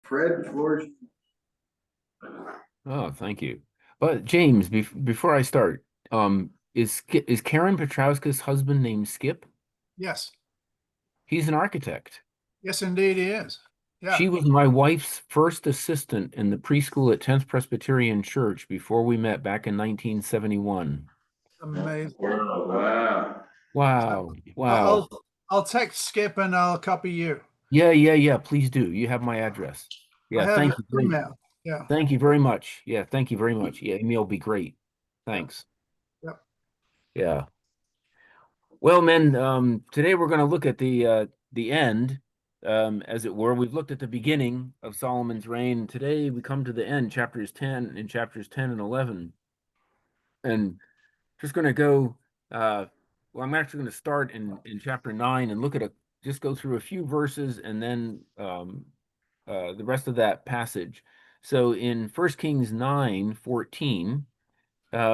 Fred, the floor is. Oh, thank you. But James, before I start, is Karen Petrowska's husband named Skip? Yes. He's an architect. Yes, indeed he is. Yeah. She was my wife's first assistant in the preschool at 10th Presbyterian Church before we met back in 1971. Amazing. Wow. Wow. Wow. I'll I'll text Skip and I'll copy you. Yeah. Please do. You have my address. I Yeah, have thank his you. email. Yeah. Thank you very much. Yeah, thank you very much. Yeah, email will be great. Thanks. Yep. Yeah. Well, men, today we're going to look at the end, as it were. We've looked at the beginning of Solomon's reign. Today we come to the end, chapters 10 and 11. And just going to go, well, I'm actually going to start in chapter 9 and look at just go through a few verses and then the rest of that passage. So in 1 Kings 9:14,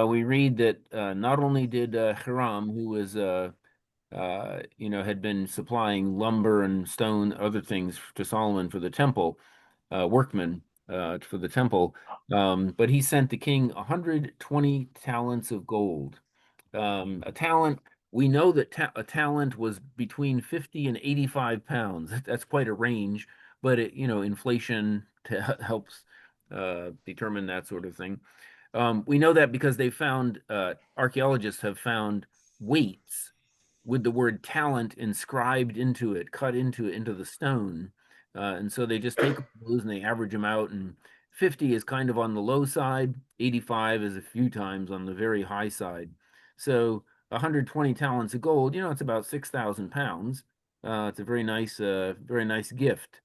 we read that not only did Hiram, who was had been supplying lumber and stone, other things to Solomon for the temple, workmen for the temple. But he sent the king 120 talents of gold. A talent, we know that a talent was between 50 and 85 pounds. That's quite a range, but inflation helps determine that sort of thing. We know that because they found, archaeologists have found weights with the word talent inscribed into it, cut into the stone. And so they just take those and they average them out. And 50 is kind of on the low side, 85 is a few times on the very high side. So 120 talents of gold, it's about 6,000 pounds. It's a very nice gift.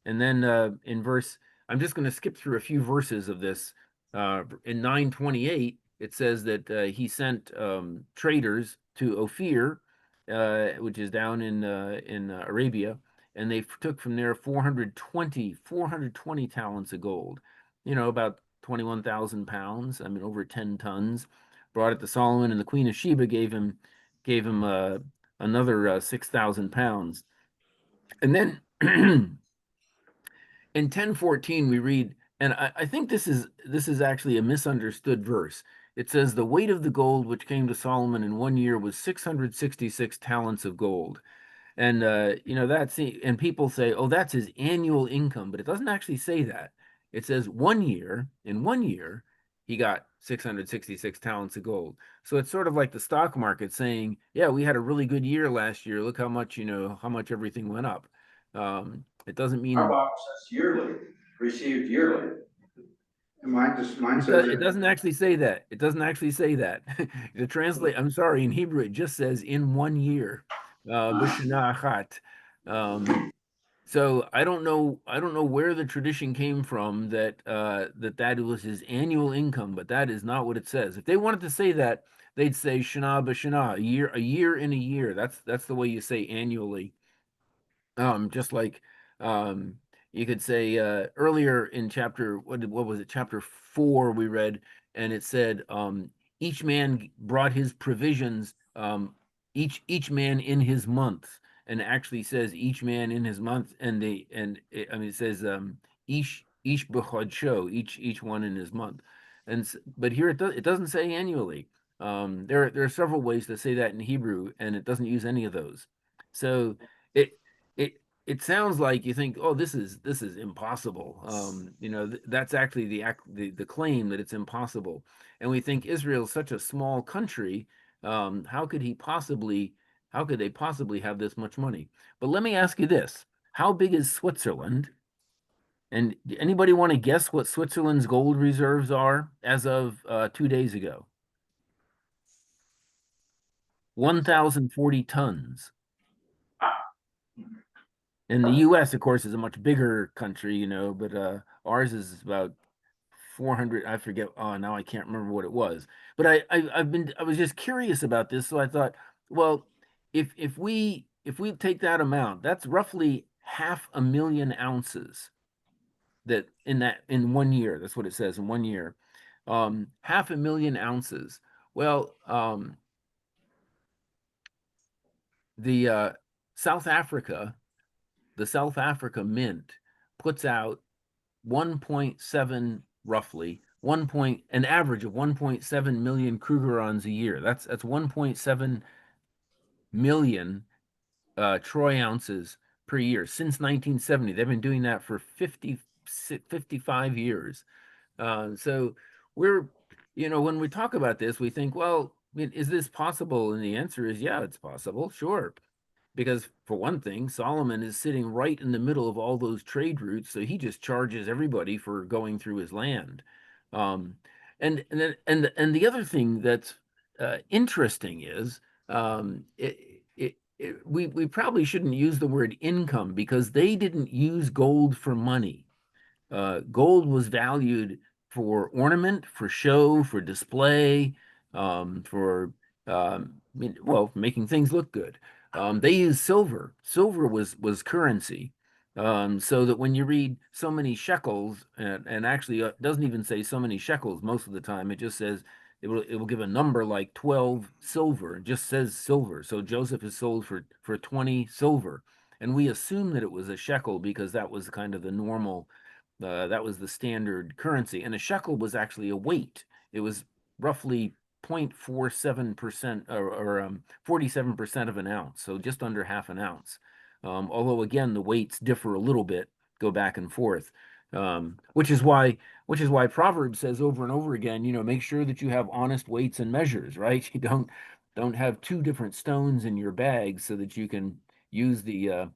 And then I'm just going to skip through a few verses of this. In 928, it says that he sent traders to Ophir, which is down in Arabia, and they took from there 420 talents of gold, about 21,000 pounds. I mean, over 10 tons. Brought it to Solomon, and the Queen of Sheba gave him another 6,000 pounds. And then in 10:14 we read, and I think this is actually a misunderstood verse. It says the weight of the gold which came to Solomon in 1 year was 666 talents of gold. And and people say, oh, that's his annual income, but it doesn't actually say that. It says 1 year, in 1 year, he got 666 talents of gold. So it's sort of like the stock market saying, yeah, we had a really good year last year. Look how much everything went up. It doesn't Our mean box says yearly, received yearly. And mine says it doesn't actually say that. It doesn't actually say that. To translate, I'm sorry, in Hebrew it just says in 1 year. B'shana achat. So I don't know where the tradition came from that was his annual income, but that is not what it says. If they wanted to say that, they'd say shana b'shana, a year in a year. That's the way you say annually. Just like you could say earlier in chapter, what was it, chapter 4 we read, and it said each man brought his provisions, each man in his month, and it actually says each man in his month, I mean it says each b'chodsho, each one in his month, but here it doesn't say annually. There are several ways to say that in Hebrew, and it doesn't use any of those. So it it it sounds like you think, oh, this is impossible. That's actually the claim that it's impossible. And we think Israel's such a small country. How could they possibly have this much money? But let me ask you this: how big is Switzerland? And anybody want to guess what Switzerland's gold reserves are as of 2 days ago? 1,040 tons. And the U.S., of course, is a much bigger country, but ours is about 400. I forget. Oh, now I can't remember what it was. But I was just curious about this, so I thought, well, if we take that amount, that's roughly 500,000 ounces that in 1 year. That's what it says in 1 year. 500,000 ounces. Well, the South Africa the South Africa Mint puts out 1.7 roughly an average of 1.7 million Krugerrands a year. That's 1.7 million troy ounces per year since 1970. They've been doing that for 55 years. So we're, when we talk about this, we think, well, is this possible? And the answer is, yeah, it's possible, sure. Because for one thing, Solomon is sitting right in the middle of all those trade routes, so he just charges everybody for going through his land. Um, and the other thing that's interesting is we probably shouldn't use the word income because they didn't use gold for money. Gold was valued for ornament, for show, for display, for well, making things look good. They used silver. Silver was currency. So that when you read so many shekels, and actually it doesn't even say so many shekels most of the time, it just says it will give a number like 12 silver. It just says silver. So Joseph is sold for 20 silver. And we assume that it was a shekel because that was kind of the normal, that was the standard currency. And a shekel was actually a weight. It was roughly 0.47% or 47% of an ounce, so just under half an ounce. Although again, the weights differ a little bit, go back and forth, which is why Proverbs says over and over again, make sure that you have honest weights and measures, right? You don't have two different stones in your bag so that you can use the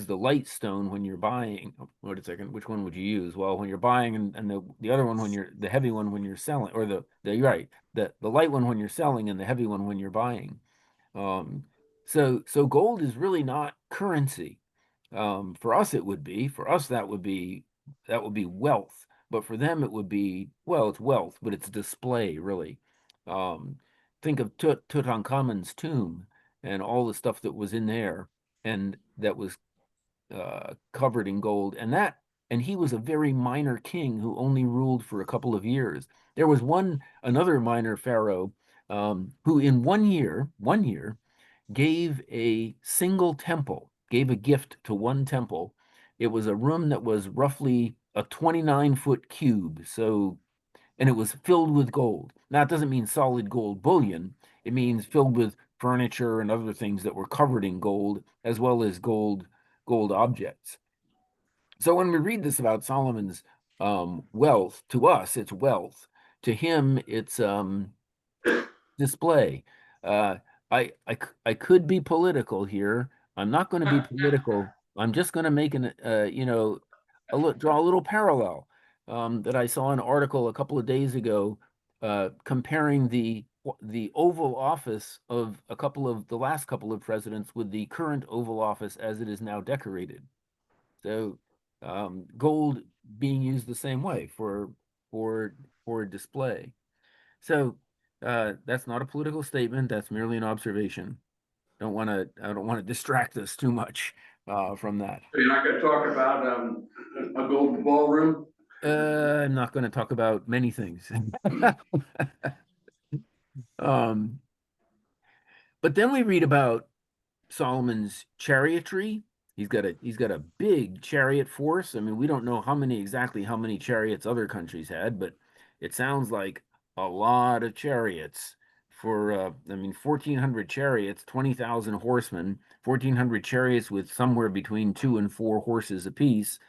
light stone when you're buying. Wait a second, which one would you use? Well, when you're buying, and the other one when you're the heavy one when you're selling, or the right, the light one when you're selling and the heavy one when you're buying. So gold is really not currency. For us it would be. For us that would be wealth. But for them it would be, well, it's wealth, but it's display really. Think of Tutankhamun's tomb and all the stuff that was in there and that was covered in gold, and he was a very minor king who only ruled for a couple of years. There was another minor pharaoh who in 1 year gave a single temple, gave a gift to one temple. It was a room that was roughly a 29-foot cube, and it was filled with gold. Now, it doesn't mean solid gold bullion. It means filled with furniture and other things that were covered in gold, as well as gold objects. So when we read this about Solomon's wealth, to us, it's wealth. To him, it's display. Uh, I could be political here. I'm not going to be political. I'm just going to make draw a little parallel. That I saw an article a couple of days ago comparing the Oval Office of the last couple of presidents with the current Oval Office as it is now decorated. So gold being used the same way for display. So that's not a political statement. That's merely an observation. I don't want to distract us too much from that. So you're not gonna talk about a golden ballroom? I'm not going to talk about many things. But then we read about Solomon's chariotry. He's got a big chariot force. I mean, we don't know how many chariots other countries had, but it sounds like a lot of chariots for 1,400 chariots, 20,000 horsemen, 1,400 chariots with somewhere between 2 and 4 horses apiece.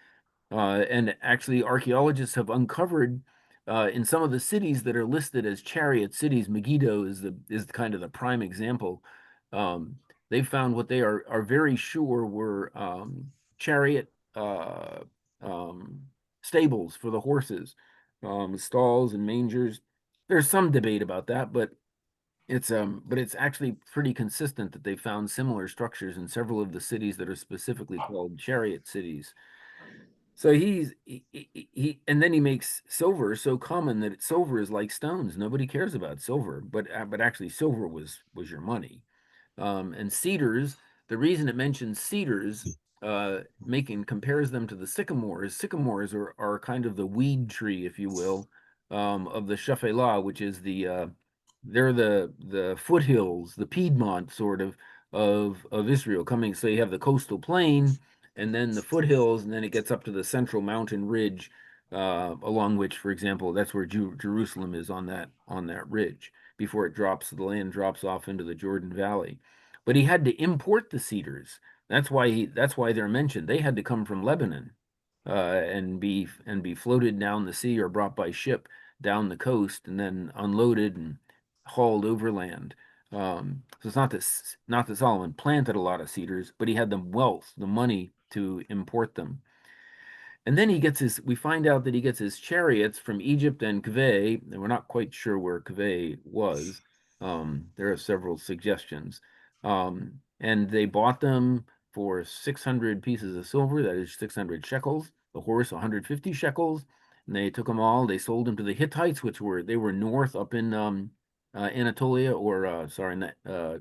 And actually, archaeologists have uncovered in some of the cities that are listed as chariot cities. Megiddo is kind of the prime example. They found what they are very sure were chariot stables for the horses, stalls and mangers. There's some debate about that, but it's actually pretty consistent that they found similar structures in several of the cities that are specifically called chariot cities. So and then he makes silver so common that silver is like stones. Nobody cares about silver, but actually silver was your money. And cedars, the reason it mentions cedars, compares them to the sycamores. Sycamores are kind of the weed tree, if you will, of the Shephelah, which is they're the foothills, the Piedmont sort of Israel coming. So you have the coastal plain, and then the foothills, and then it gets up to the central mountain ridge, along which, for example, that's where Jerusalem is on that ridge before the land drops off into the Jordan Valley. But he had to import the cedars. That's why they're mentioned. They had to come from Lebanon, and be floated down the sea or brought by ship down the coast and then unloaded and hauled overland. So it's not that Solomon planted a lot of cedars, but he had the wealth, the money to import them. And then we find out that he gets his chariots from Egypt and Kaveh, and we're not quite sure where Kaveh was. There are several suggestions. And they bought them for 600 pieces of silver, that is 600 shekels, the horse 150 shekels. And they took them all, they sold them to the Hittites, they were north up in Anatolia, or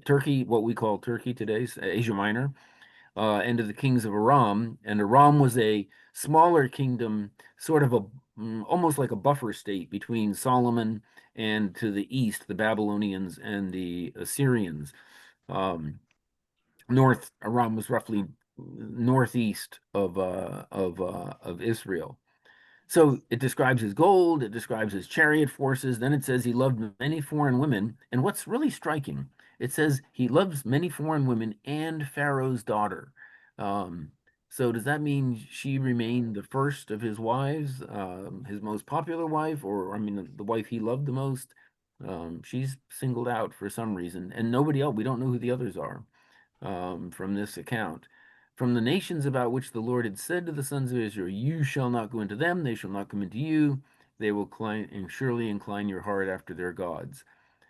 Turkey, what we call Turkey today, Asia Minor, and to the kings of Aram. And Aram was a smaller kingdom, sort of almost like a buffer state between Solomon and to the east, the Babylonians and the Assyrians. Aram was roughly northeast of Israel. So it describes his gold, it describes his chariot forces. Then it says he loved many foreign women. And what's really striking, it says he loves many foreign women and Pharaoh's daughter. Um, so does that mean she remained the first of his wives, his most popular wife, or I mean the wife he loved the most? She's singled out for some reason, and nobody else. We don't know who the others are, from this account. From the nations about which the Lord had said to the sons of Israel, you shall not go into them, they shall not come into you, they will surely incline your heart after their gods.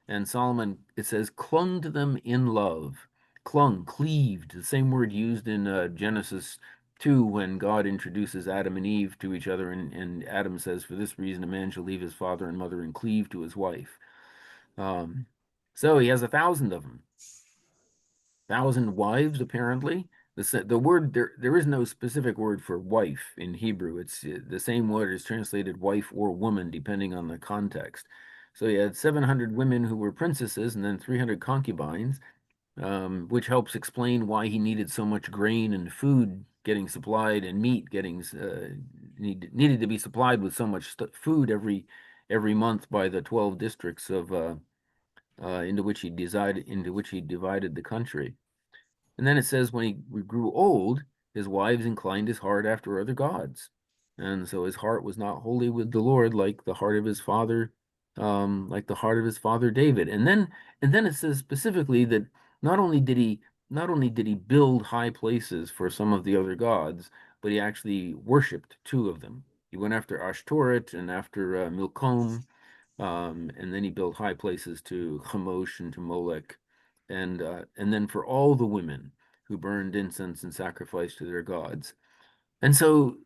And Solomon, it says, clung to them in love. Clung, cleaved, the same word used in Genesis 2 when God introduces Adam and Eve to each other, and Adam says, for this reason a man shall leave his father and mother and cleave to his wife. So he has 1,000 of them. 1,000 wives, apparently. The word there is no specific word for wife in Hebrew. It's the same word is translated wife or woman depending on the context. So he had 700 women who were princesses and then 300 concubines, which helps explain why he needed so much grain and food getting supplied and meat needed to be supplied with so much food every month by the 12 districts into which he divided the country. And then it says, when he grew old, his wives inclined his heart after other gods. And so his heart was not wholly with the Lord, like the heart of his father, David. And then it says specifically that not only did he build high places for some of the other gods, but he actually worshipped two of them. He went after Ashtoreth and after Milcom, and then he built high places to Chemosh and to Molech, and then for all the women who burned incense and sacrificed to their gods. And so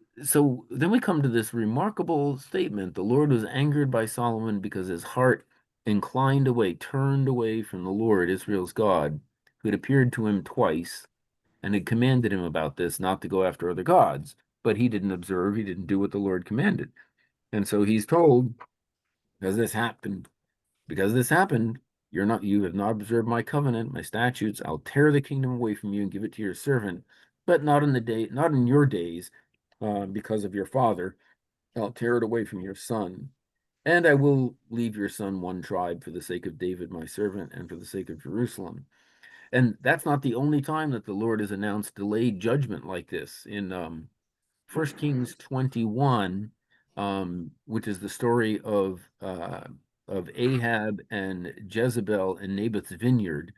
then we come to this remarkable statement. The Lord was angered by Solomon because his heart turned away from the Lord, Israel's God, who had appeared to him twice and had commanded him about this, not to go after other gods. But he didn't observe, he didn't do what the Lord commanded. And so he's told, because this happened, you have not observed my covenant, my statutes. I'll tear the kingdom away from you and give it to your servant, but not in your days, because of your father. I'll tear it away from your son. And I will leave your son one tribe for the sake of David, my servant, and for the sake of Jerusalem. And that's not the only time that the Lord has announced delayed judgment like this. In 1 Kings 21, which is the story of Ahab and Jezebel and Naboth's vineyard.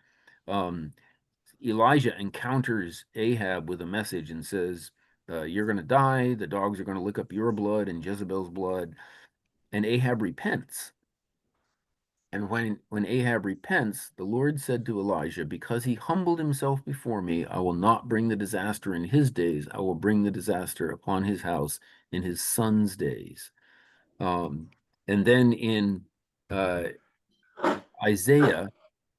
Elijah encounters Ahab with a message and says, you're going to die. The dogs are going to lick up your blood and Jezebel's blood. And Ahab repents. And when Ahab repents, the Lord said to Elijah, because he humbled himself before me, I will not bring the disaster in his days. I will bring the disaster upon his house in his son's days. And then in Isaiah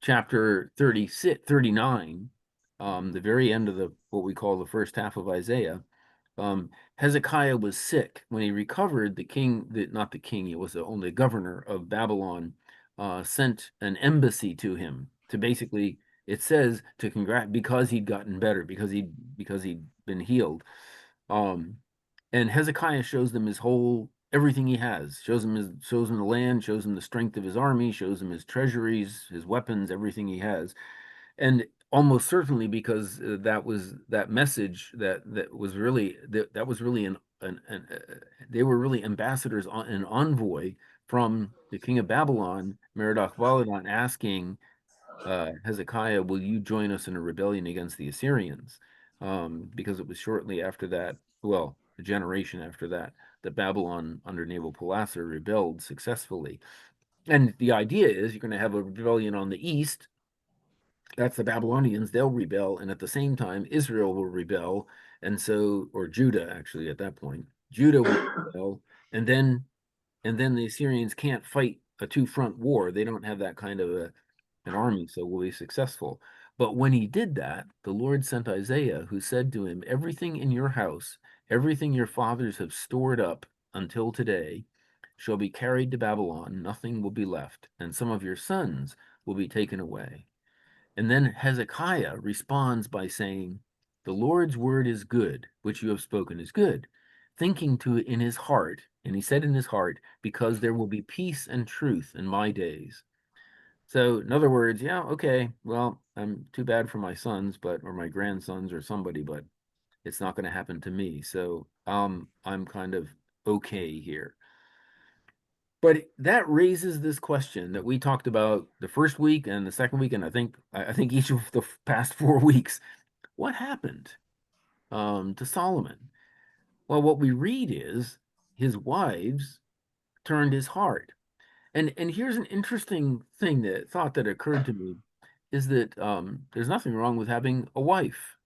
chapter 39, the very end of what we call the first half of Isaiah, Hezekiah was sick. When he recovered, not the king, it was only the governor of Babylon, sent an embassy to him to basically It says to because he'd gotten better, because he'd been healed. And Hezekiah shows them his whole everything he has, shows him the land, shows him the strength of his army, shows him his treasuries, his weapons, everything he has. And almost certainly because that message that was really they were really ambassadors an envoy from the king of Babylon, Merodach Baladan, asking Hezekiah, will you join us in a rebellion against the Assyrians? Because it was shortly after that, well, a generation after that, that Babylon under Nabopolassar rebelled successfully. And the idea is you're going to have a rebellion on the east. That's the Babylonians. They'll rebel. And at the same time, Israel will rebel. And so, or Judah, actually, at that point, Judah will rebel. And then the Assyrians can't fight a two-front war. They don't have that kind of an army, so will be successful. But when he did that, the Lord sent Isaiah, who said to him, everything in your house, everything your fathers have stored up until today, shall be carried to Babylon. Nothing will be left, and some of your sons will be taken away. And then Hezekiah responds by saying, the Lord's word is good, which you have spoken is good, thinking to it in his heart, and he said in his heart, because there will be peace and truth in my days. So in other words, yeah, okay, well, I'm too bad for my sons, or my grandsons or somebody, but it's not going to happen to me. So I'm kind of okay here. But that raises this question that we talked about the first week and the second week, and I think each of the past 4 weeks. What happened to Solomon? Well, what we read is his wives turned his heart. And here's an interesting thought that occurred to me is that there's nothing wrong with having a wife.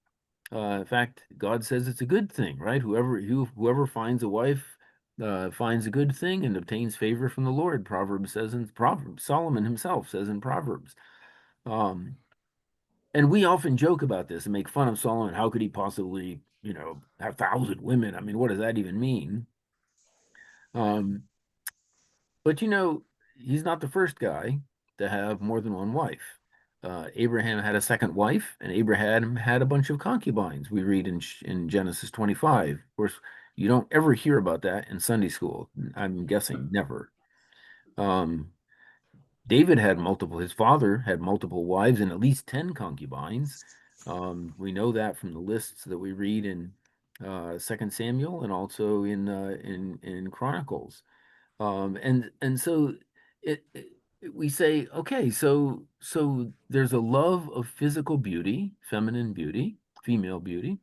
In fact, God says it's a good thing, right? Whoever finds a wife finds a good thing and obtains favor from the Lord. Proverbs. Solomon himself says in Proverbs. And we often joke about this and make fun of Solomon. How could he possibly, have 1,000 women? I mean, what does that even mean? Um, but he's not the first guy to have more than one wife. Abraham had a second wife, and Abraham had a bunch of concubines. We read in Genesis 25. Of course, you don't ever hear about that in Sunday school. I'm guessing never. David his father had multiple wives and at least 10 concubines. We know that from the lists that we read in 2 Samuel and also in Chronicles. And so we say, okay, so there's a love of physical beauty, feminine beauty, female beauty.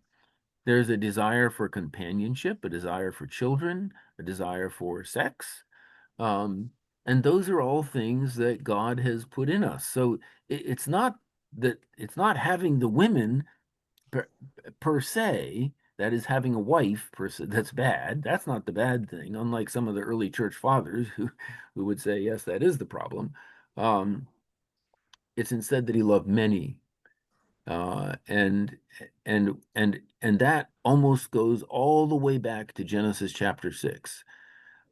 There's a desire for companionship, a desire for children, a desire for sex. Um, and those are all things that God has put in us. So it's not having the women per se, that is having a wife per se, that's bad. That's not the bad thing, unlike some of the early church fathers who would say, yes, that is the problem. It's instead that he loved many. And that almost goes all the way back to Genesis chapter 6,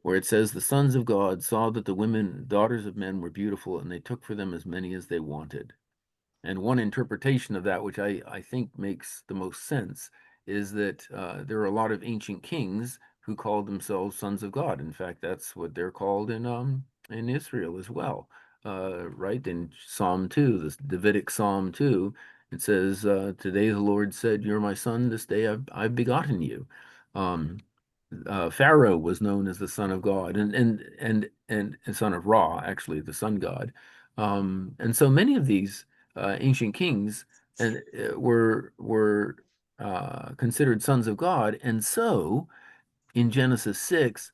where it says the sons of God saw that the women, daughters of men, were beautiful, and they took for them as many as they wanted. And one interpretation of that, which I think makes the most sense, is that there are a lot of ancient kings who called themselves sons of God. In fact, that's what they're called in Israel as well, right? In Psalm 2, the Davidic Psalm 2, it says, "Today the Lord said, 'You're my son. This day I've begotten you.'" Um, Pharaoh was known as the son of God, and son of Ra, actually the sun god. And so many of these ancient kings and were considered sons of God. And so in Genesis 6,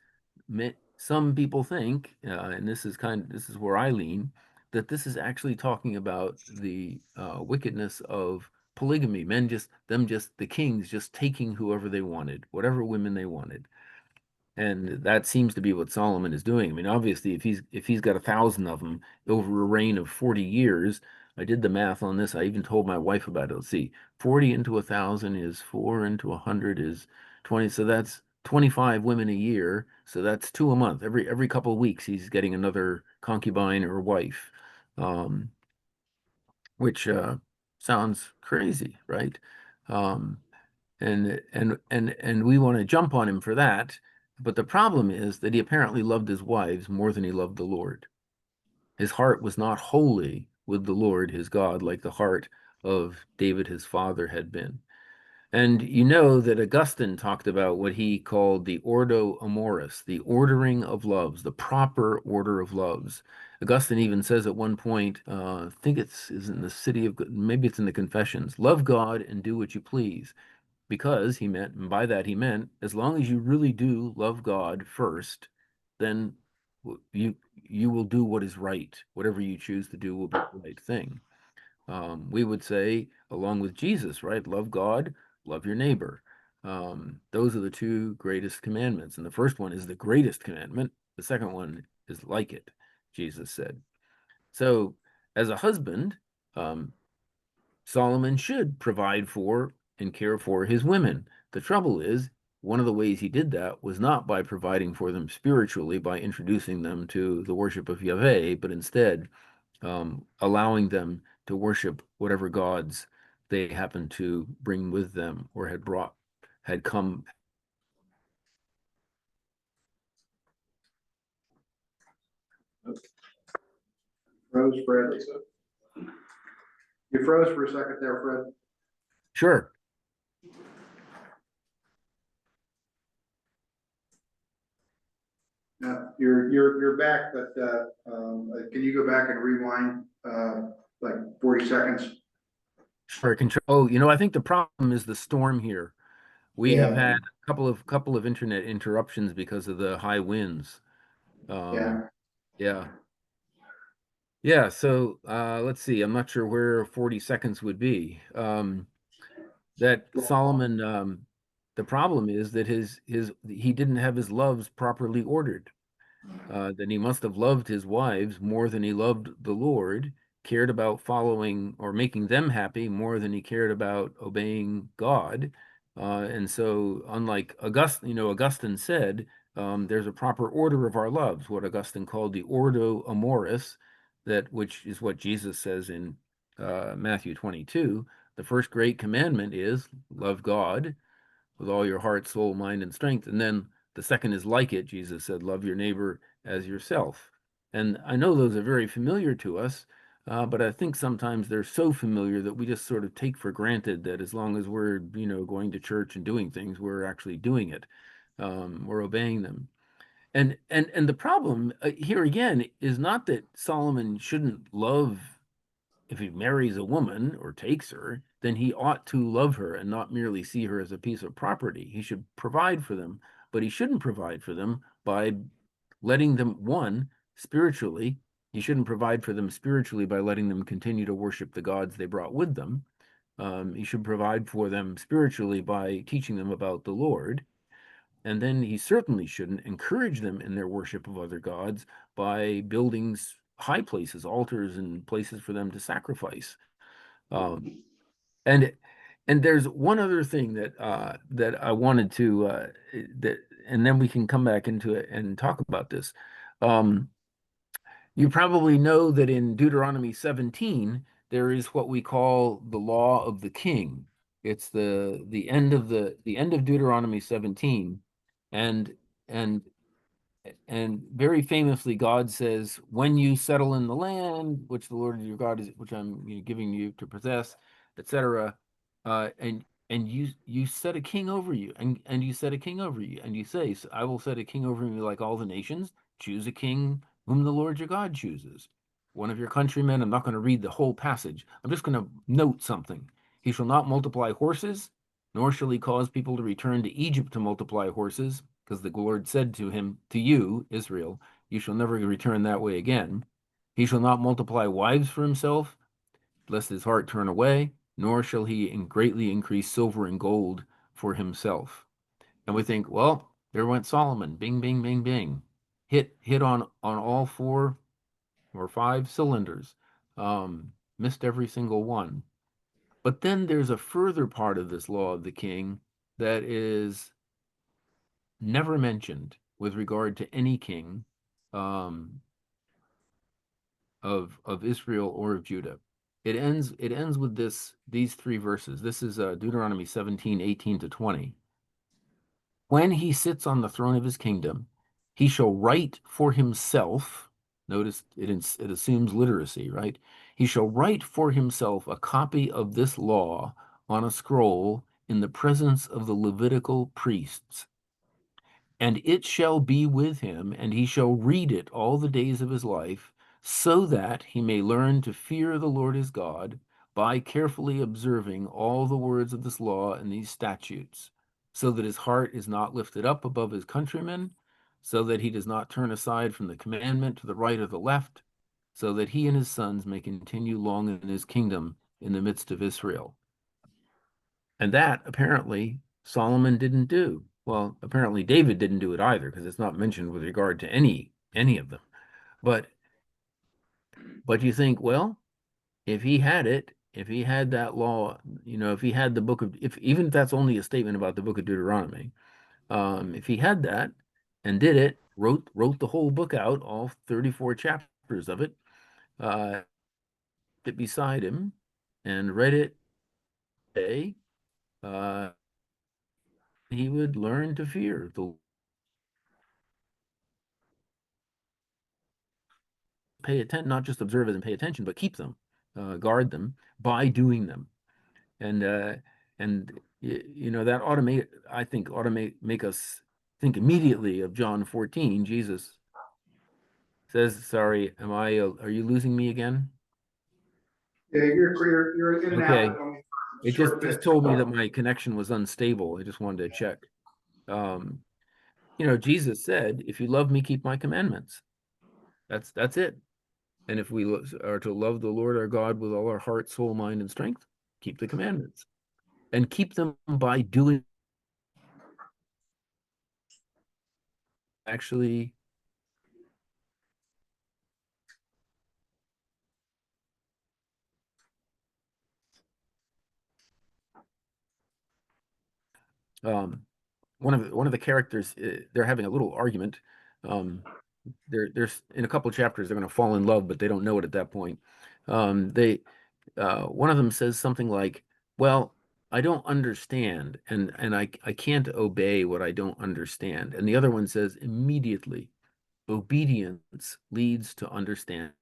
some people think, and this is where I lean, that this is actually talking about the wickedness of polygamy, the kings just taking whoever they wanted, whatever women they wanted. And that seems to be what Solomon is doing. I mean, obviously, if he's got 1,000 of them over a reign of 40 years, I did the math on this. I even told my wife about it. Let's see, 40 into 1,000 is 4 into 100 is 20. So that's 25 women a year. So that's 2 a month. Every couple of weeks, he's getting another concubine or wife, which sounds crazy, right? Um, and we want to jump on him for that. But the problem is that he apparently loved his wives more than he loved the Lord. His heart was not wholly with the Lord his God, like the heart of David his father had been. And you know that Augustine talked about what he called the ordo amoris, the ordering of loves, the proper order of loves. Augustine even says at one point, I think is in the city of, maybe it's in the Confessions, love God and do what you please. Because he meant, and by that he meant, as long as you really do love God first, then you will do what is right. Whatever you choose to do will be the right thing. We would say, along with Jesus, right? Love God, love your neighbor. Those are the two greatest commandments. And the first one is the greatest commandment. The second one is like it, Jesus said. So, as a husband, um, Solomon should provide for and care for his women. The trouble is, one of the ways he did that was not by providing for them spiritually, by introducing them to the worship of Yahweh, but instead allowing them to worship whatever gods they happened to bring with them or had come. Froze, Fred. You froze for a second there, Fred. Sure. No, you're back, but can you go back and rewind like 40 seconds? Sure. Oh, I think the problem is the storm here. We have Yeah, had a couple of internet interruptions because of the high winds. yeah. Yeah. Yeah, so let's see. I'm not sure where 40 seconds would be. That Solomon, the problem is that he didn't have his loves properly ordered. Then he must have loved his wives more than he loved the Lord, cared about following or making them happy more than he cared about obeying God. And so, unlike Augustine said, there's a proper order of our loves, what Augustine called the ordo amoris, which is what Jesus says in Matthew 22. The first great commandment is love God with all your heart, soul, mind, and strength. And then the second is like it. Jesus said, love your neighbor as yourself. And I know those are very familiar to us, but I think sometimes they're so familiar that we just sort of take for granted that as long as we're, going to church and doing things, we're actually doing it. We're obeying them. And the problem here again is not that Solomon shouldn't love. If he marries a woman or takes her, then he ought to love her and not merely see her as a piece of property. He should provide for them, but he shouldn't provide for them by letting them, one, spiritually, he shouldn't provide for them spiritually by letting them continue to worship the gods they brought with them. He should provide for them spiritually by teaching them about the Lord. And then he certainly shouldn't encourage them in their worship of other gods by building high places, altars, and places for them to sacrifice. Um, and and there's one other thing that I wanted to and then we can come back into it and talk about this. Um, you probably know that in Deuteronomy 17 there is what we call the law of the king. It's the end of the end of Deuteronomy 17, and and and very famously, God says, "When you settle in the land, which the Lord your God is, which I'm giving you to possess, etc., and you set a king over you, and you set a king over you, and you say, I will set a king over you like all the nations. Choose a king whom the Lord your God chooses. One of your countrymen." I'm not going to read the whole passage. I'm just going to note something. He shall not multiply horses, nor shall he cause people to return to Egypt to multiply horses, because the Lord said to him, to you, Israel, you shall never return that way again. He shall not multiply wives for himself, lest his heart turn away, nor shall he greatly increase silver and gold for himself. And we think, well, there went Solomon, bing, bing, bing, bing, hit on all four or five cylinders, missed every single one. But then there's a further part of this law of the king that is never mentioned with regard to any king um, of Israel or of Judah. it ends with these three verses. This is Deuteronomy 17:18-20. When he sits on the throne of his kingdom, he shall write for himself. Notice it assumes literacy, right? He shall write for himself a copy of this law on a scroll in the presence of the Levitical priests. And it shall be with him, and he shall read it all the days of his life, so that he may learn to fear the Lord his God by carefully observing all the words of this law and these statutes, so that his heart is not lifted up above his countrymen, so that he does not turn aside from the commandment to the right or the left, so that he and his sons may continue long in his kingdom in the midst of Israel. And that apparently Solomon didn't do. Well, apparently David didn't do it either, because it's not mentioned with regard to any of them. But you think, well, if he had it, if he had that law, if he had the book of, if even if that's only a statement about the book of Deuteronomy, if he had that and did it, wrote the whole book out, all 34 chapters of it, it beside him, and read it today, he would learn to fear the pay attention, not just observe it and pay attention, but keep them, guard them by doing them. And that I think ought to make us think immediately of John 14. Jesus says, sorry, are you losing me again? Yeah, you're in and Okay. out. Only for a It just short bit. told me that my connection was unstable. I just wanted to check. Um, Jesus said, if you love me, keep my commandments. That's it. And if we are to love the Lord our God with all our heart, soul, mind, and strength, keep the commandments. And keep them by doing actually one of the characters, they're having a little argument. There's in a couple of chapters they're going to fall in love, but they don't know it at that point. They One of them says something like, well, I don't understand, and I can't obey what I don't understand. And the other one says, immediately obedience leads to understanding.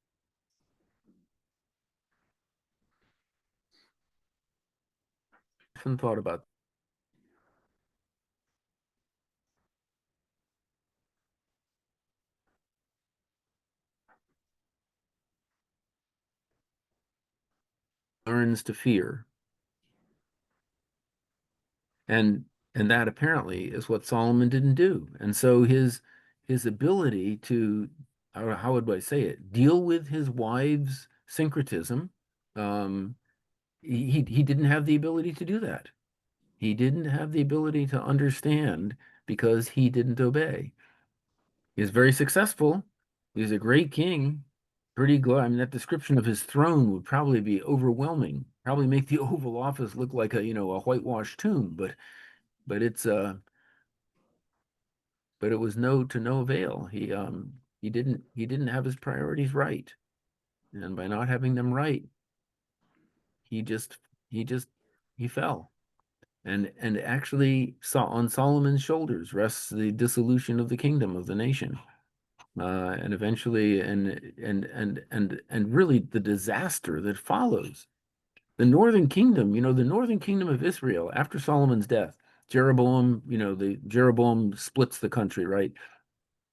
Often thought about learns to fear, and that apparently is what Solomon didn't do. And so his ability to, how would I say it, deal with his wife's syncretism, um, he didn't have the ability to do that. He didn't have the ability to understand because he didn't obey. He was very successful. He was a great king. Pretty good. I mean, that description of his throne would probably be overwhelming. Probably make the Oval Office look like a whitewashed tomb. But it was to no avail. He didn't have his priorities right, and by not having them right, he just he just he fell. And actually saw on Solomon's shoulders rests the dissolution of the kingdom of the nation, and eventually and really the disaster that follows. The northern kingdom, the northern kingdom of Israel after Solomon's death, Jeroboam, the Jeroboam splits the country, right?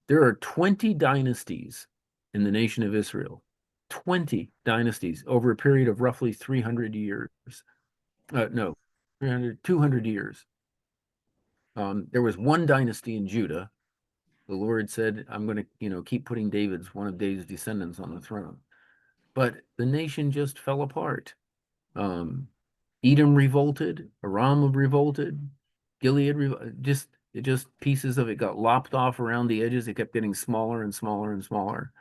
There are 20 dynasties in the nation of Israel, 20 dynasties over a period of roughly 300 years. No, 200 years. There was one dynasty in Judah. The Lord said, I'm going to, keep putting one of David's descendants on the throne. But the nation just fell apart. Um, Edom revolted, Aram revolted, Gilead, just pieces of it got lopped off around the edges. It kept getting smaller and smaller and smaller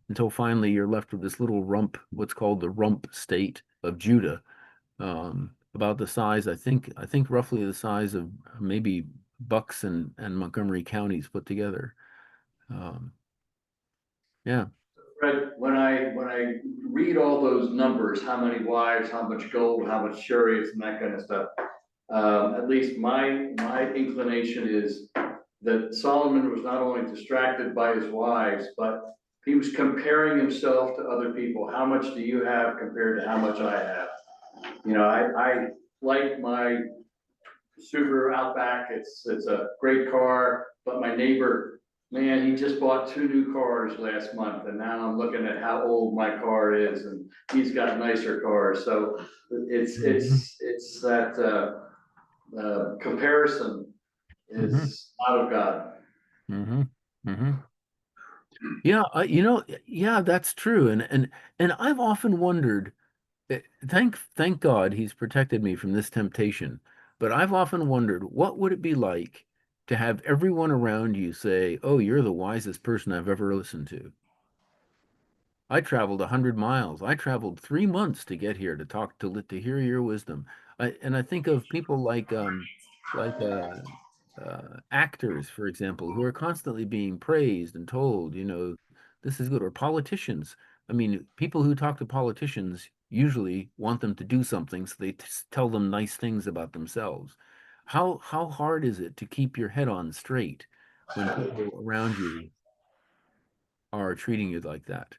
until finally you're left with this little rump, what's called the rump state of Judah, about the size, I think roughly the size of maybe Bucks and Montgomery counties put together. Um, yeah. But when I read all those numbers, how many wives, how much gold, how much chariots and that kind of stuff, at least my inclination is that Solomon was not only distracted by his wives, but he was comparing himself to other people. How much do you have compared to how much I have? You know, I like my Subaru Outback. It's a great car, but my neighbor, man, he just bought 2 new cars last month, and now I'm looking at how old my car is, and he's got nicer cars. So it's that comparison is out of God. Mm-hmm. Mm-hmm. Yeah, yeah, that's true. And I've often wondered, thank God he's protected me from this temptation. But I've often wondered, what would it be like to have everyone around you say, "Oh, you're the wisest person I've ever listened to." I traveled 100 miles. I traveled 3 months to get here to talk to hear your wisdom. And I think of people like actors, for example, who are constantly being praised and told, this is good, or politicians. I mean, people who talk to politicians usually want them to do something, so they tell them nice things about themselves. How hard is it to keep your head on straight when people around you are treating you like that?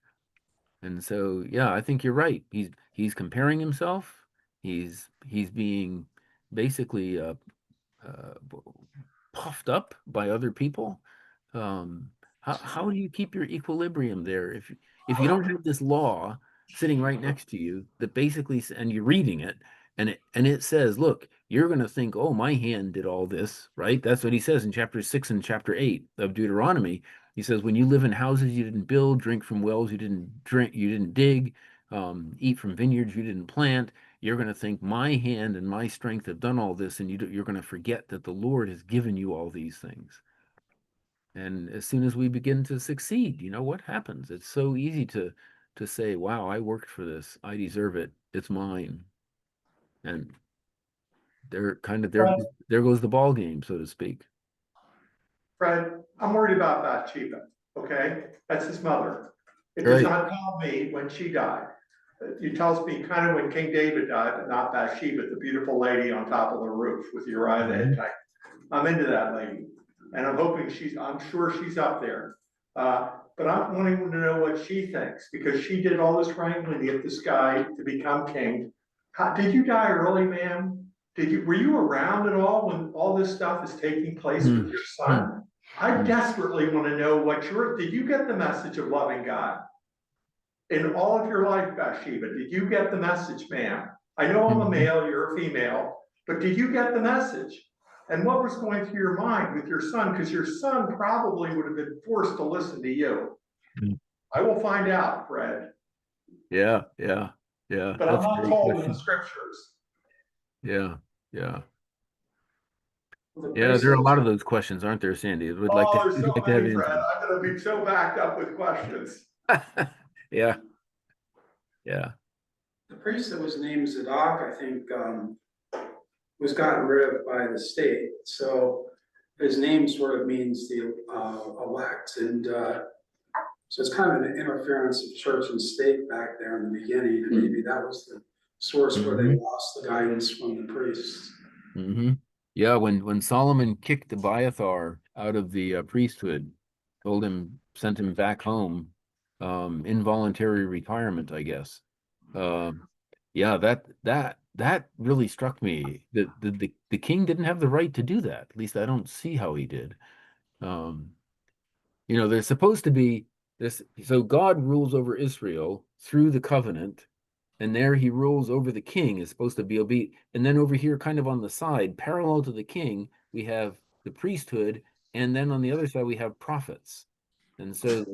And so, yeah, I think you're right. He's comparing himself. He's being basically uh, puffed up by other people. Um, how do you keep your equilibrium there if you don't have this law sitting right next to you that basically and you're reading it and it says, look, you're going to think, oh, my hand did all this, right? That's what he says in chapter 6 and chapter 8 of Deuteronomy. He says, when you live in houses you didn't build, drink from wells you didn't drink, you didn't dig, eat from vineyards you didn't plant, you're going to think my hand and my strength have done all this, and you're going to forget that the Lord has given you all these things. And as soon as we begin to succeed, what happens? It's so easy to say, wow, I worked for this. I deserve it. It's mine. And they're kind of there goes the ball game, so to speak. Fred, I'm worried about Bathsheba, okay? That's his mother. It Right. does not tell me when she died. It tells me kind of when King David died, but not Bathsheba, the beautiful lady on top of the roof with Uriah the Hittite. I'm into that lady, and I'm hoping I'm sure she's up there. But I'm wanting to know what she thinks, because she did all this wrangling to get this guy to become king. Did you die early, ma'am? Were you around at all when all this stuff is taking place with your son? I desperately want to know did you get the message of loving God? In all of your life, Bathsheba, did you get the message, ma'am? I know I'm a male, you're a female, but did you get the message? And what was going through your mind with your son? Because your son probably would have been forced to listen to you. I will find out, Fred. Yeah. But I'm not told in the scriptures. Yeah. Yeah, there are a lot of those questions, aren't there, Sandy? There's so We'd like to have many, Fred. answers. I'm gonna be so backed up with questions. Yeah. The priest that was named Zadok, I think, was gotten rid of by the state. So his name sort of means the elect, and so it's kind of an interference of church and state back there in the beginning, and maybe that was the source where they lost the guidance from the priests. Yeah, when Solomon kicked Abiathar out of the priesthood, sent him back home, involuntary retirement, I guess. Yeah, that really struck me. The king didn't have the right to do that. At least I don't see how he did. There's supposed to be this. So God rules over Israel through the covenant, and there he rules over the king, is supposed to be obedient. And then over here, kind of on the side, parallel to the king, we have the priesthood, and then on the other side we have prophets. And so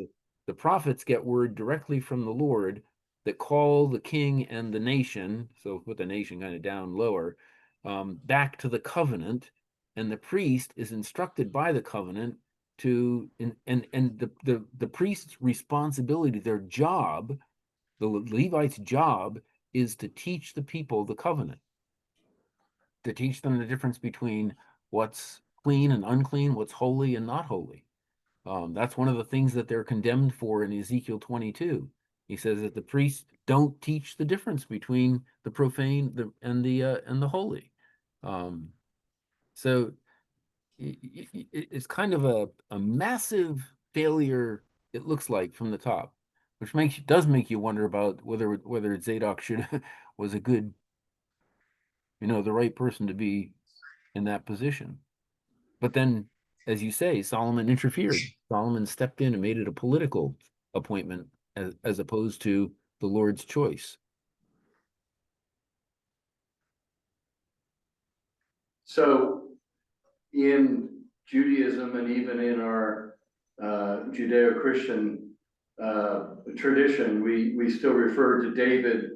the prophets get word directly from the Lord that call the king and the nation, so put the nation kind of down lower, back to the covenant, and the priest is instructed by the covenant to and the priest's responsibility, their job, the Levite's job, is to teach the people the covenant, to teach them the difference between what's clean and unclean, what's holy and not holy. That's one of the things that they're condemned for in Ezekiel 22. He says that the priests don't teach the difference between the profane and the holy. So it's kind of a massive failure, it looks like, from the top, which does make you wonder about whether Zadok should was a good, the right person to be in that position. But then, as you say, Solomon interfered. Solomon stepped in and made it a political appointment as opposed to the Lord's choice. So in Judaism and even in our Judeo-Christian tradition, we still refer to David,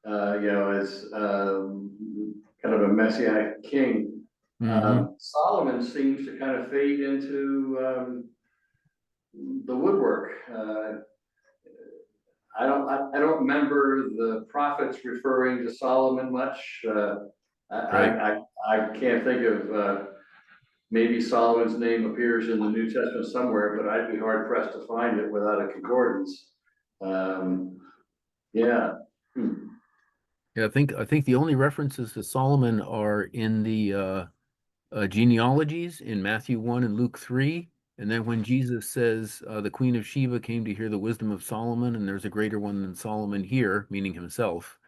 as kind of a messianic king. Solomon seems to kind of fade into the woodwork. I don't remember the prophets referring to Solomon much. Right. I can't think of, maybe Solomon's name appears in the New Testament somewhere, but I'd be hard pressed to find it without a concordance. Yeah. Yeah, I think the only references to Solomon are in the genealogies in Matthew 1 and Luke 3. And then when Jesus says the Queen of Sheba came to hear the wisdom of Solomon, and there's a greater one than Solomon here, meaning himself.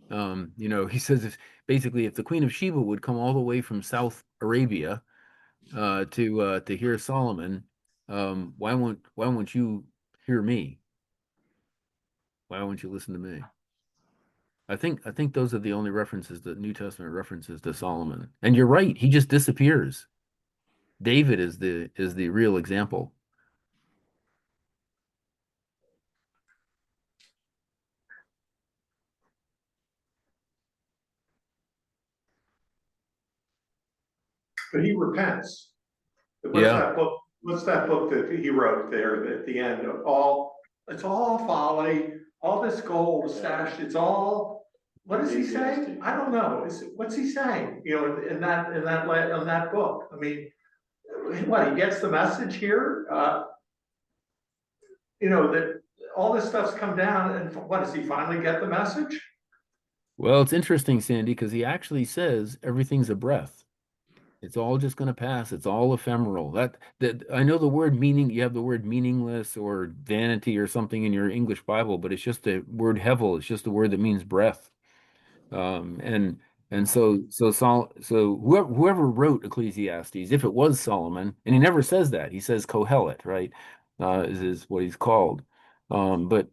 He says basically if the Queen of Sheba would come all the way from South Arabia to hear Solomon, why won't you hear me? Why won't you listen to me? I think those are the only references, the New Testament references to Solomon. And you're right, he just disappears. David is the real example. But he repents. Yeah. What's that book that he wrote there at the end of it's all folly, all this gold stashed, it's all, what is he saying? I don't know. What's he saying? In that book. I mean, what, he gets the message here? That all this stuff's come down, and what, does he finally get the message? Well, it's interesting, Sandy, because he actually says everything's a breath. It's all just going to pass. It's all ephemeral. That I know the word meaning, you have the word meaningless or vanity or something in your English Bible, but it's just a word hevel. It's just a word that means breath. So whoever wrote Ecclesiastes, if it was Solomon, and he never says that, he says Kohelet, right? Is what he's called. But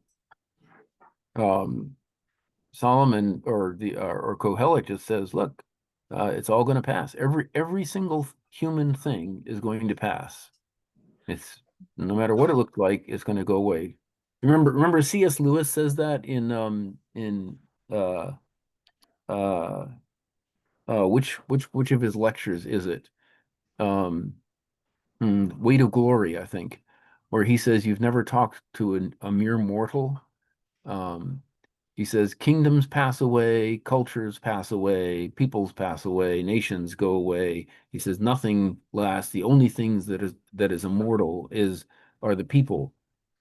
Solomon or Kohelet just says, look, it's all going to pass. Every single human thing is going to pass. It's no matter what it looks like, it's going to go away. Remember C.S. Lewis says that in uh uh which of his lectures is it? Um, Weight of Glory, I think, where he says you've never talked to a mere mortal. Um, he says kingdoms pass away, cultures pass away, peoples pass away, nations go away. He says nothing lasts. The only things that is immortal are the people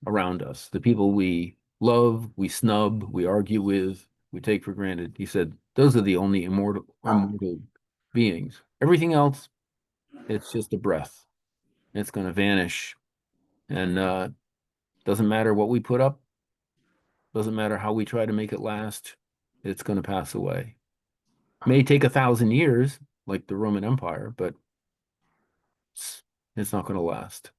around us, the people we love, we snub, we argue with, we take for granted. He said those are the only immortal beings. Everything else, it's just a breath. It's going to vanish, and doesn't matter what we put up. Doesn't matter how we try to make it last, it's going to pass away. May take 1,000 years, like the Roman Empire, but it's not going to last.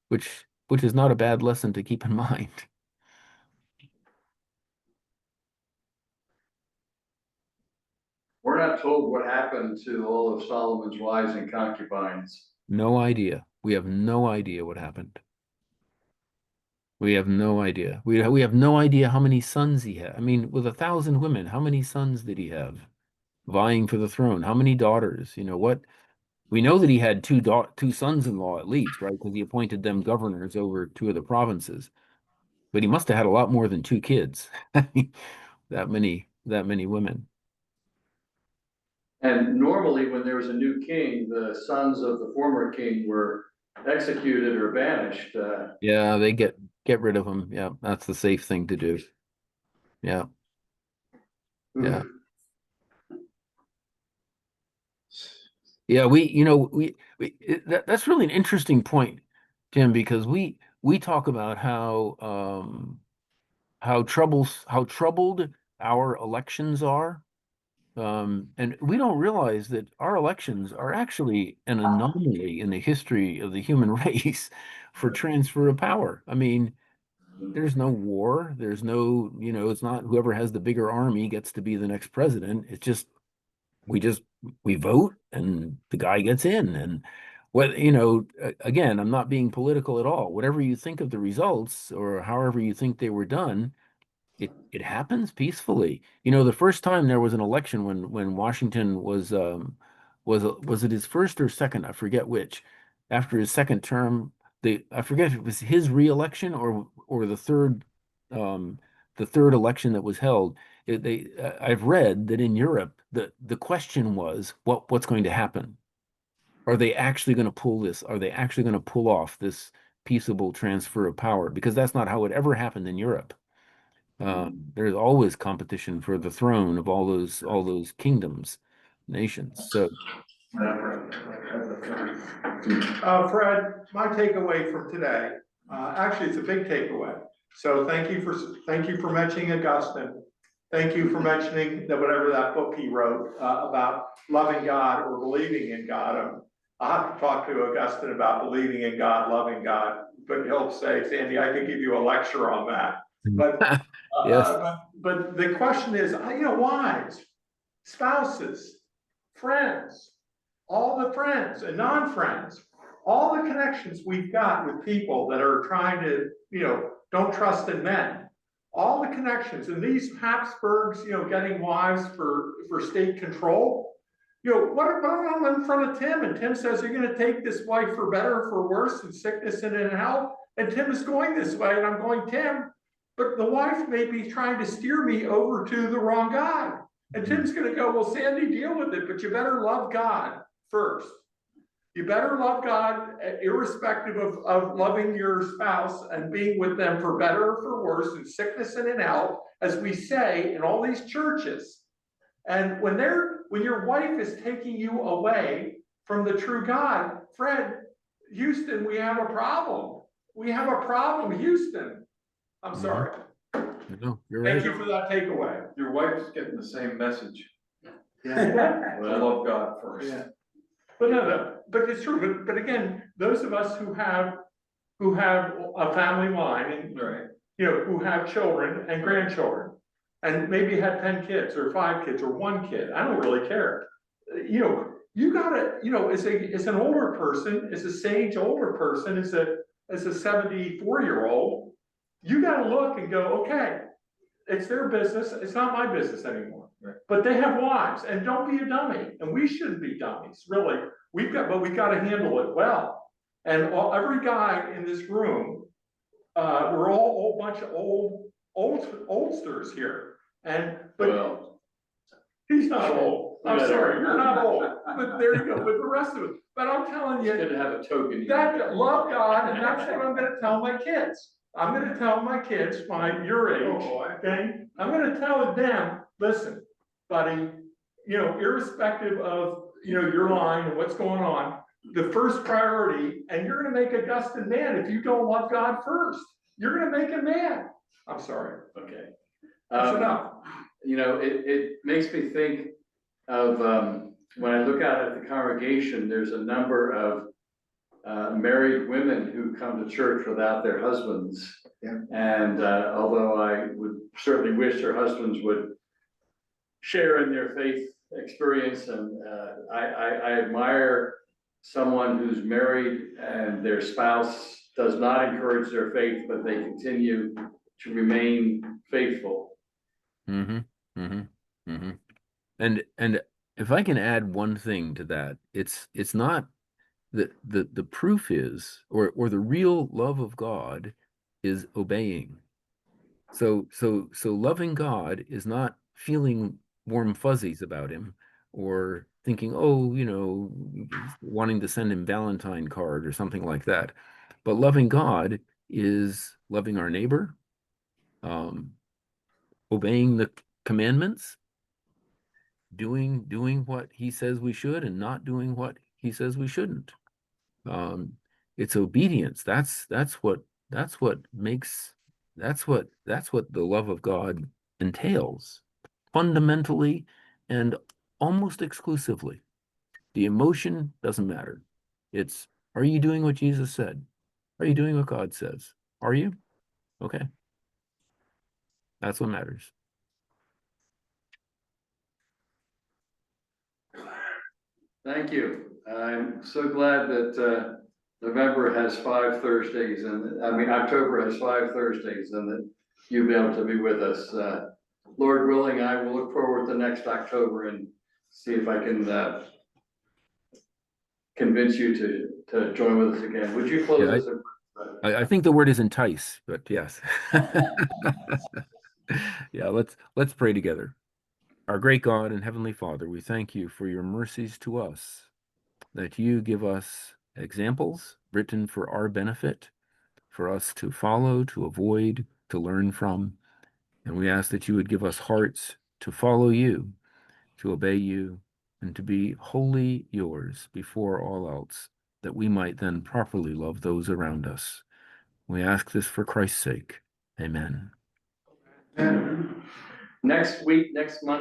Which is not a bad lesson to keep in mind. We're not told what happened to all of Solomon's wives and concubines. No idea. We have no idea what happened. We have no idea. We have no idea how many sons he had. I mean, with 1,000 women, how many sons did he have vying for the throne? How many daughters? What? We know that he had two sons-in-law at least, right? Because he appointed them governors over two of the provinces. But he must have had a lot more than two kids. That many women. And normally, when there was a new king, the sons of the former king were executed or banished. Yeah, they get rid of them. Yeah, that's the safe thing to do. Yeah, yeah. Yeah, that's really an interesting point, Tim, because we talk about how troubled our elections are. And we don't realize that our elections are actually an anomaly in the history of the human race for transfer of power. I mean, there's no war, there's no, it's not whoever has the bigger army gets to be the next president. It's just we vote and the guy gets in. And again, I'm not being political at all. Whatever you think of the results or however you think they were done, it happens peacefully. The first time there was an election when Washington was it his first or second? I forget which. After his second term, I forget if it was his reelection or the third election that was held. I've read that in Europe the question was what's going to happen? Are they actually going to pull this? Are they actually going to pull off this peaceable transfer of power? Because that's not how it ever happened in Europe. There's always competition for the throne of all those kingdoms, nations. So Fred, my takeaway from today, actually, it's a big takeaway. So thank you for mentioning Augustine. Thank you for mentioning that whatever that book he wrote about loving God or believing in God. I'll have to talk to Augustine about believing in God, loving God, but he'll say, Sandy, I could give you a lecture on that. But yes, but the question is, wives, spouses, friends, all the friends and non-friends, all the connections we've got with people that are trying to, don't trust in men, all the connections, and these Habsburgs, getting wives for state control, what about I'm in front of Tim and Tim says, you're going to take this wife for better or for worse in sickness and in health, and Tim is going this way and I'm going, Tim, but the wife may be trying to steer me over to the wrong guy. And Tim's going to go, well, Sandy, deal with it, but you better love God first. You better love God irrespective of loving your spouse and being with them for better or for worse in sickness and in health, as we say in all these churches. And when your wife is taking you away from the true God, Fred, Houston, we have a problem. We have a problem, Houston. I'm sorry. no, you're Thank right. you for that takeaway. Your wife's getting the same message. Yeah. I love God first. Yeah. But no, but it's true. But again, those of us who have a family line and Right. who have children and grandchildren, and maybe had 10 kids or 5 kids or 1 kid, I don't really care. You gotta, as an older person, as a sage older person, as a 74-year-old, you gotta look and go, okay, it's their business. It's not my business anymore. Right. But they have wives, and don't be a dummy. And we shouldn't be dummies, really. We got to handle it well. And every guy in this room, we're all a bunch of oldsters here. But Well, he's not old. I'm sorry, you're not old. But there you go. But the rest of it. But I'm telling It's you, good to have a token. that love God, and that's what I'm going to tell my kids. I'm going to tell my kids, your age, okay? I'm going to tell them, listen, buddy, irrespective of, your line and what's going on, the first priority, and you're going to make Augustine mad if you don't love God first. You're going to make him mad. I'm sorry. Okay. That's enough. It makes me think of, when I look out at the congregation, there's a number of married women who come to church without their husbands. Yeah. And although I would certainly wish their husbands would share in their faith experience, and I admire someone who's married and their spouse does not encourage their faith, but they continue to remain faithful. Mm-hmm. Mm-hmm. Mm-hmm. And if I can add one thing to that, it's not the proof is, or the real love of God is obeying. So loving God is not feeling warm fuzzies about him. or thinking, oh, you know, wanting to send him Valentine card or something like that. But loving God is loving our neighbor, obeying the commandments, doing what he says we should and not doing what he says we shouldn't. It's obedience. That's what makes that's what the love of God entails fundamentally and almost exclusively. The emotion doesn't matter. It's, are you doing what Jesus said? Are you doing what God says? Are you? Okay. That's what matters. Thank you. I'm so glad that November has 5 Thursdays and, I mean, October has 5 Thursdays and that you'll be able to be with us. Lord willing, I will look forward to next October and see if I can convince you to join with us again. Would you close Yeah, us? I think the word is entice, but yes. Yeah, let's pray together. Our great God and Heavenly Father, we thank you for your mercies to us, that you give us examples written for our benefit, for us to follow, to avoid, to learn from. And we ask that you would give us hearts to follow you, to obey you, and to be wholly yours before all else, that we might then properly love those around us. We ask this for Christ's sake. Amen. Next week, next month.